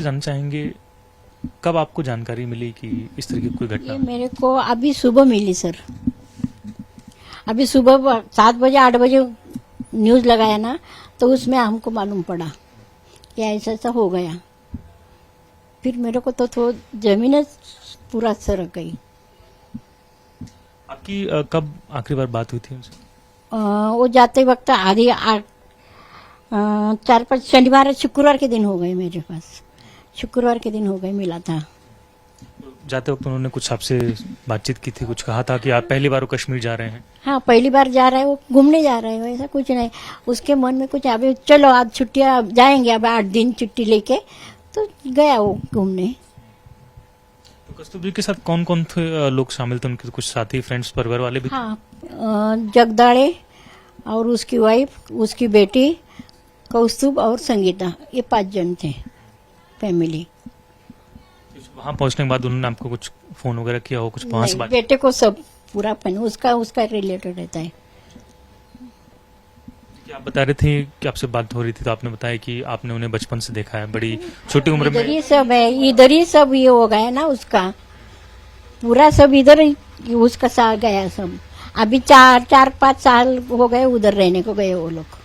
जानना चाहेंगे कब आपको जानकारी मिली कि इस तरह की कोई घटना? ये मेरे को अभी सुबह मिली सर। अभी सुबह 7 बजे 8 बजे न्यूज़ लगाया ना, तो उसमें हमको मालूम पड़ा कि ऐसा ऐसा हो गया। फिर मेरे को तो जमीन पूरा सरक गई। आपकी कब आखिरी बार बात हुई थी उनसे? वो जाते वक्त आधी 4-5 शनिवार शुक्रवार के दिन हो गए मेरे पास। शुक्रवार के दिन हो गए, मिला था। जाते वक्त उन्होंने कुछ आपसे बातचीत की थी, कुछ कहा था कि आप पहली बार वो कश्मीर जा रहे हैं? हाँ, पहली बार जा रहा है, वो घूमने जा रहा है, ऐसा कुछ नहीं। उसके मन में कुछ अभी चलो आज छुट्टियां जाएंगे, अब 8 दिन छुट्टी लेके, तो गया वो घूमने। तो कस्तूरबा के साथ कौन कौन थे लोग शामिल थे? उनके कुछ साथी, फ्रेंड्स, परिवार वाले भी थे? हाँ, जगदाड़े और उसकी वाइफ, उसकी बेटी कौस्तुभ और संगीता, ये 5 जन थे फैमिली। वहां पहुंचने के बाद उन्होंने आपको कुछ फोन वगैरह किया हो, कुछ वहां से बात? बेटे को सब पूरा फैन उसका रिलेटेड रहता है। कि आप बता रहे थे कि आपसे बात हो रही थी, तो आपने बताया कि आपने उन्हें बचपन से देखा है, बड़ी छोटी उम्र में। इधर ही सब है, इधर ही सब ये हो गया ना, उसका पूरा सब इधर ही उसका साथ गया सब। अभी 4-5 साल हो गए उधर रहने को गए वो लोग।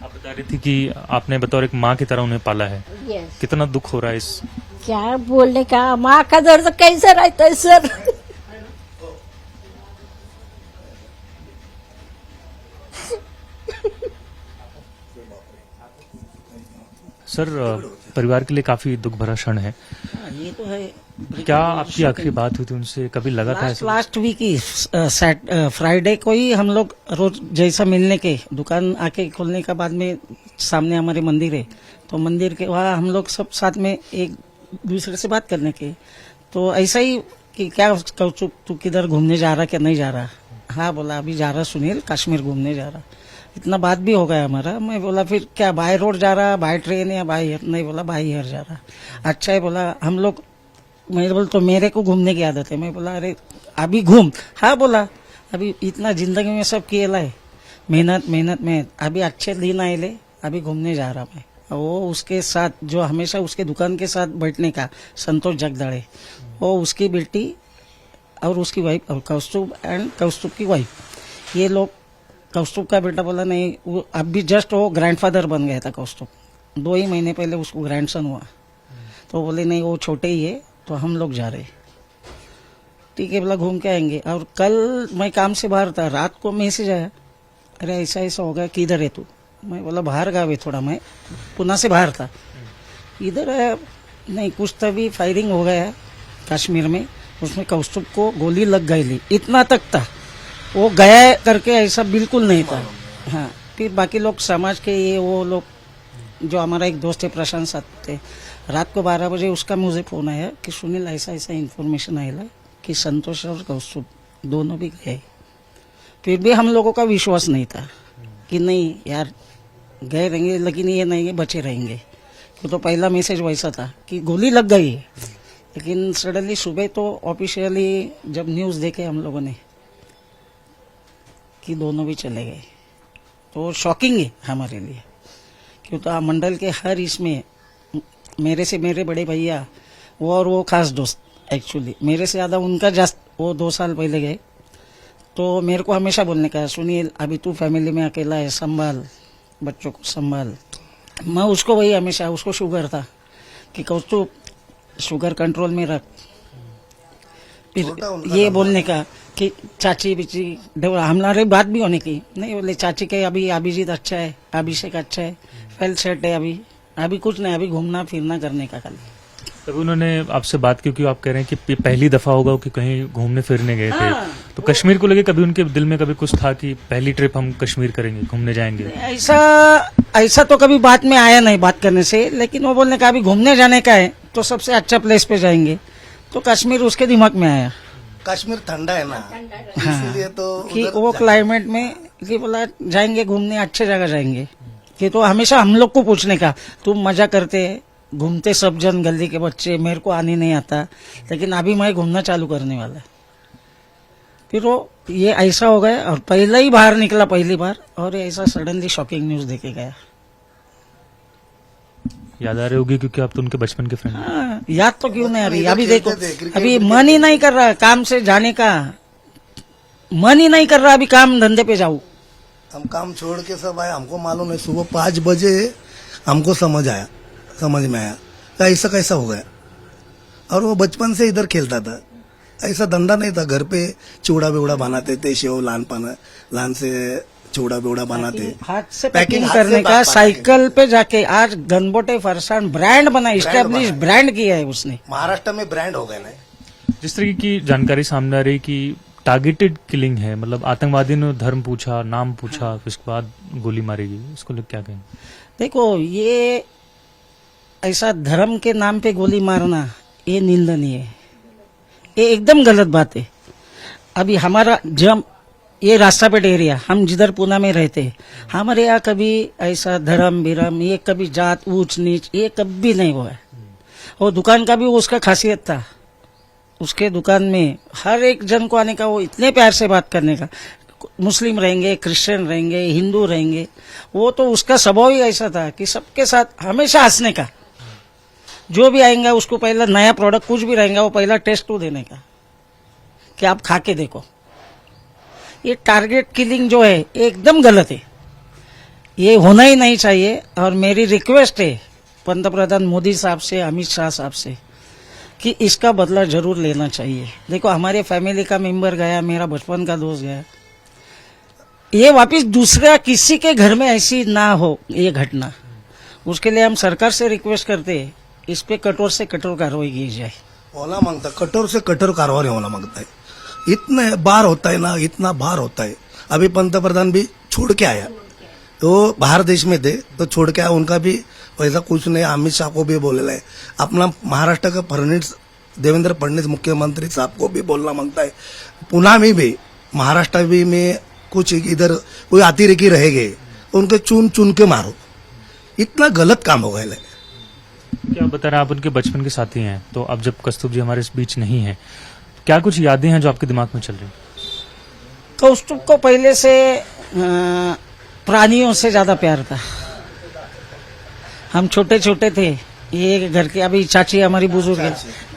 आप बता रही थी कि आपने बतौर एक माँ की तरह उन्हें पाला है। यस। कितना दुख हो रहा है इस? क्या बोलने का, माँ का दर्द कैसे रहता है सर। सर, परिवार के लिए काफी दुख भरा क्षण है। ये तो है। क्या आपकी आखिरी बात हुई थी उनसे? कभी लगा था ऐसा? लास्ट वीक ही फ्राइडे को ही हम लोग रोज जैसा मिलने के दुकान आके खोलने का बाद में सामने हमारे मंदिर है, तो मंदिर के वहाँ हम लोग सब साथ में एक दूसरे से बात करने के, तो ऐसा ही कि क्या कौस्तुभ तू किधर घूमने जा रहा क्या नहीं जा रहा? हाँ बोला अभी जा रहा सुनील, कश्मीर घूमने जा रहा। इतना बात भी हो गया हमारा। मैं बोला फिर क्या बाय रोड जा रहा, बाय ट्रेन या बाय एयर? नहीं, बोला बाय एयर जा रहा। अच्छा है बोला हम लोग। मैं बोल तो मेरे को घूमने की आदत है। मैं बोला अरे अभी घूम। हाँ बोला अभी इतना जिंदगी में सब किया है, मेहनत मेहनत मेहनत, अभी अच्छे दिन आए ले, अभी घूमने जा रहा मैं। वो उसके साथ जो हमेशा उसके दुकान के साथ बैठने का संतोष जगदाड़े, वो उसकी बेटी और उसकी वाइफ और कौस्तुभ एंड कौस्तुभ की वाइफ, ये लोग। कौस्तुभ का बेटा बोला नहीं, वो अभी जस्ट वो ग्रैंडफादर बन गया था कौस्तुभ, 2 ही महीने पहले उसको ग्रैंडसन हुआ, तो बोले नहीं वो छोटे ही है, तो हम लोग जा रहे। ठीक है बोला घूम के आएंगे। और कल मैं काम से बाहर था, रात को मैसेज आया, अरे ऐसा ऐसा हो गया, किधर है तू? मैं बोला बाहर गया है थोड़ा, मैं पुणे से बाहर था। इधर है नहीं, कुछ तभी फायरिंग हो गया है कश्मीर में, उसमें कौस्तुभ को गोली लग गई, इतना तक था। वो गया करके ऐसा बिल्कुल नहीं था। हाँ, फिर बाकी लोग समाज के ये वो लोग, जो हमारा एक दोस्त है प्रशांत साथ थे, रात को 12 बजे उसका मुझे फोन आया कि सुनील ऐसा ऐसा इन्फॉर्मेशन आया कि संतोष और कौस्तुभ दोनों भी गए। फिर भी हम लोगों का विश्वास नहीं था कि नहीं यार गए रहेंगे, लेकिन ये नहीं बचे रहेंगे। तो पहला मैसेज वैसा था कि गोली लग गई है, लेकिन सडनली सुबह तो ऑफिशियली जब न्यूज़ देखे हम लोगों ने कि दोनों भी चले गए, तो शॉकिंग है हमारे लिए। क्योंकि मंडल के हर इसमें मेरे से मेरे बड़े भैया वो और वो खास दोस्त, एक्चुअली मेरे से ज़्यादा उनका जास्त, वो 2 साल पहले गए। तो मेरे को हमेशा बोलने का सुनील अभी तू फैमिली में अकेला है, संभाल बच्चों को संभाल। मैं उसको वही हमेशा, उसको शुगर था कि कौस्तुभ शुगर कंट्रोल में रख। फिर ये बोलने का कि चाची बिची हमारे बात भी होने की, नहीं बोले चाची के अभी अभिजीत अच्छा है, अभिषेक अच्छा है, फेल सेट है, अभी कुछ नहीं, अभी घूमना फिरना करने का खाली। तभी उन्होंने आपसे बात की, क्योंकि आप कह रहे हैं कि पहली दफा होगा कि कहीं घूमने फिरने गए थे, तो कश्मीर को लेके कभी उनके दिल में कभी कुछ था कि पहली ट्रिप हम कश्मीर करेंगे, घूमने जाएंगे? ऐसा तो कभी बात में आया नहीं बात करने से, लेकिन वो बोलने का अभी घूमने जाने का है तो सबसे अच्छा प्लेस पे जाएंगे, तो कश्मीर उसके दिमाग में आया। कश्मीर ठंडा है ना, हाँ, इसलिए तो कि वो क्लाइमेट में कि बोला जाएंगे घूमने, अच्छे जगह जाएंगे। कि तो हमेशा हम लोग को पूछने का, तुम मजा करते घूमते सब जन गली के बच्चे, मेरे को आने नहीं आता, लेकिन अभी मैं घूमना चालू करने वाला। फिर वो ये ऐसा हो गया और पहले ही बाहर निकला पहली बार, और ऐसा सडनली शॉकिंग न्यूज देके गया। याद आ रही होगी क्योंकि आप तो उनके बचपन के फ्रेंड हैं। हाँ, याद तो क्यों नहीं आ रही। इधर अभी देखो, खेलते थे, क्रिकेट अभी भी मन ही नहीं कर रहा काम से जाने का, मन ही नहीं कर रहा अभी काम धंधे पे जाऊं। हम काम छोड़ के सब आए, हमको मालूम है सुबह 5 बजे हमको समझ में आया कि ऐसा कैसा हो गया। और वो बचपन से इधर खेलता था, ऐसा धंधा नहीं था। घर पे चिवड़ा बिवड़ा बनाते थे, शेव लान से चिवड़ा बिवड़ा बनाते, हाथ से पैकिंग पैकिंग हाथ से करने का, पैकिंग। साइकिल पे जाके आज गनबोटे फरसान ब्रांड बना, इस्टेब्लिश बना। ब्रांड किया है उसने। महाराष्ट्र में ब्रांड हो गए ना। जिस तरह की जानकारी सामने आ रही कि टारगेटेड किलिंग है, मतलब आतंकवादी ने धर्म पूछा, नाम पूछा, फिर उसके बाद गोली मारी गई, उसको लोग क्या कहें? देखो, ये ऐसा धर्म के नाम पे गोली मारना ये निंदनीय है, ये एकदम गलत बात है। अभी हमारा जब ये रास्तापेट एरिया, हम जिधर पूना में रहते हैं, हमारे यहाँ कभी ऐसा धर्म बिरम, ये कभी जात ऊंच नीच, ये कभी नहीं हुआ है। और दुकान का भी उसका खासियत था, उसके दुकान में हर एक जन को आने का, वो इतने प्यार से बात करने का। मुस्लिम रहेंगे, क्रिश्चियन रहेंगे, हिंदू रहेंगे, वो तो उसका स्वभाव ही ऐसा था कि सबके साथ हमेशा हंसने का। जो भी आएंगे उसको पहला नया प्रोडक्ट कुछ भी रहेगा वो पहला टेस्ट तो देने का कि आप खा के देखो। ये टारगेट किलिंग जो है ये एकदम गलत है, ये होना ही नहीं चाहिए। और मेरी रिक्वेस्ट है पंतप्रधान मोदी साहब से, अमित शाह साहब से, कि इसका बदला जरूर लेना चाहिए। देखो, हमारे फैमिली का मेंबर गया, मेरा बचपन का दोस्त गया, ये वापस दूसरा किसी के घर में ऐसी ना हो ये घटना। उसके लिए हम सरकार से रिक्वेस्ट करते हैं, इस पे कठोर से कठोर कार्रवाई की जाए। होना मांगता, कठोर से कठोर कार्रवाई होना मांगता है। इतना बार होता है ना, इतना बार होता है। अभी पंतप्रधान भी छोड़ के आया, तो बाहर देश में थे तो छोड़ के आया, उनका भी वैसा कुछ नहीं। अमित शाह को भी बोलेला है, अपना महाराष्ट्र का देवेंद्र फडणवीस मुख्यमंत्री साहब को भी बोलना मांगता है। पुणे में भी, महाराष्ट्र भी में कुछ इधर कोई अतिरेकी रह गए, उनके चुन चुन के मारो। इतना गलत काम हो गया है। क्या बता रहे हैं, आप उनके बचपन के साथी हैं, तो अब जब कौस्तुभ जी हमारे इस बीच नहीं है, क्या कुछ यादें हैं जो आपके दिमाग में चल रही? कौस्तुभ को पहले से प्राणियों से ज्यादा प्यार था। हम छोटे छोटे थे, ये घर के, अभी चाची हमारी बुजुर्ग है,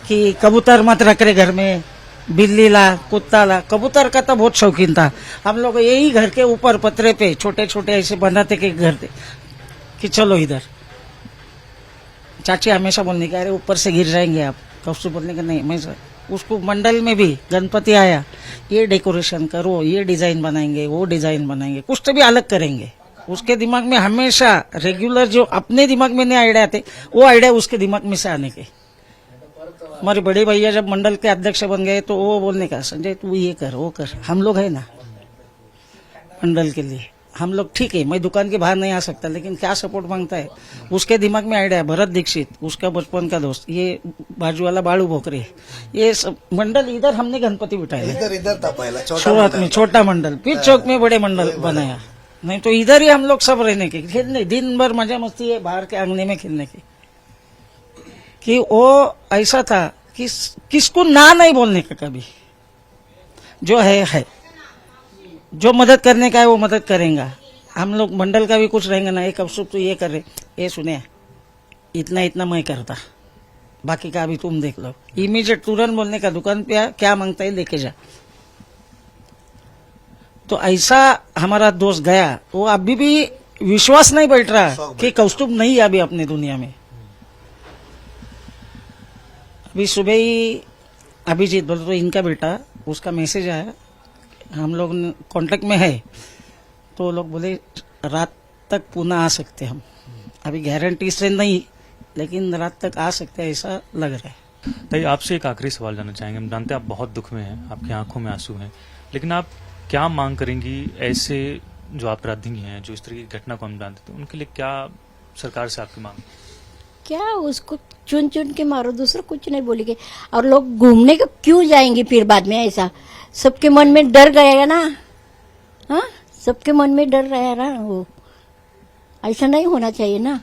कि कबूतर मत रख रहे घर में, बिल्ली ला, कुत्ता ला। कबूतर का तो बहुत शौकीन था। हम लोग यही घर के ऊपर पतरे पे छोटे छोटे ऐसे बनाते के घर थे कि चलो इधर। चाची हमेशा बोलने के, अरे ऊपर से गिर जाएंगे आप। कौस्तुभ बोलने का नहीं, मैं उसको मंडल में भी गणपति आया, ये डेकोरेशन करो, ये डिजाइन बनाएंगे, वो डिजाइन बनाएंगे, कुछ तो भी अलग करेंगे। उसके दिमाग में हमेशा रेगुलर जो अपने दिमाग में नहीं आइडिया आते, वो आइडिया उसके दिमाग में से आने के। हमारे बड़े भैया जब मंडल के अध्यक्ष बन गए तो वो बोलने का, संजय तू ये कर, वो कर। हम लोग है ना मंडल के लिए, हम लोग ठीक है, मैं दुकान के बाहर नहीं आ सकता, लेकिन क्या सपोर्ट मांगता है, उसके दिमाग में आइडिया है। भरत दीक्षित, उसका बचपन का दोस्त, ये बाजू वाला बालू भोकरे, ये सब मंडल। इधर हमने गणपति बिठाया इधर था पहला शुरुआत में, छोटा मंडल, फिर चौक में बड़े मंडल बनाया। नहीं तो इधर ही हम लोग सब रहने के, खेलने, दिन भर मजा मस्ती है बाहर के आंगने में खेलने की। कि वो ऐसा था कि किसको ना नहीं बोलने का कभी। जो है जो मदद करने का है वो मदद करेगा। हम लोग मंडल का भी कुछ रहेंगे ना, एक अफसुप तो ये कर रहे, ये सुने, इतना इतना मैं करता, बाकी का अभी तुम देख लो। इमीडिएट तुरंत बोलने का, दुकान पे क्या मांगता है लेके जा। तो ऐसा हमारा दोस्त गया, वो अभी भी विश्वास नहीं बैठ रहा कि कौस्तुभ नहीं है अभी अपनी दुनिया में। अभी सुबह ही अभिजीत बोल तो इनका बेटा, उसका मैसेज आया, हम लोग कांटेक्ट में है, तो लोग बोले रात तक पुणे आ सकते हम। अभी गारंटी से नहीं, लेकिन रात तक आ सकते हैं ऐसा लग रहा है। ताई, आपसे एक आखिरी सवाल जानना चाहेंगे। हम जानते हैं आप बहुत दुख में हैं, आपकी आंखों में आंसू हैं, लेकिन आप क्या मांग करेंगी ऐसे जो अपराधी हैं, जो इस तरह की घटना को हम जानते थे, उनके लिए क्या सरकार से आपकी मांग? क्या उसको चुन चुन के मारो, दूसरा कुछ नहीं बोलेंगे। और लोग घूमने को क्यों जाएंगे फिर बाद में? ऐसा सबके मन में डर गया ना, हाँ, सबके मन में डर रहा ना, वो ऐसा नहीं होना चाहिए ना।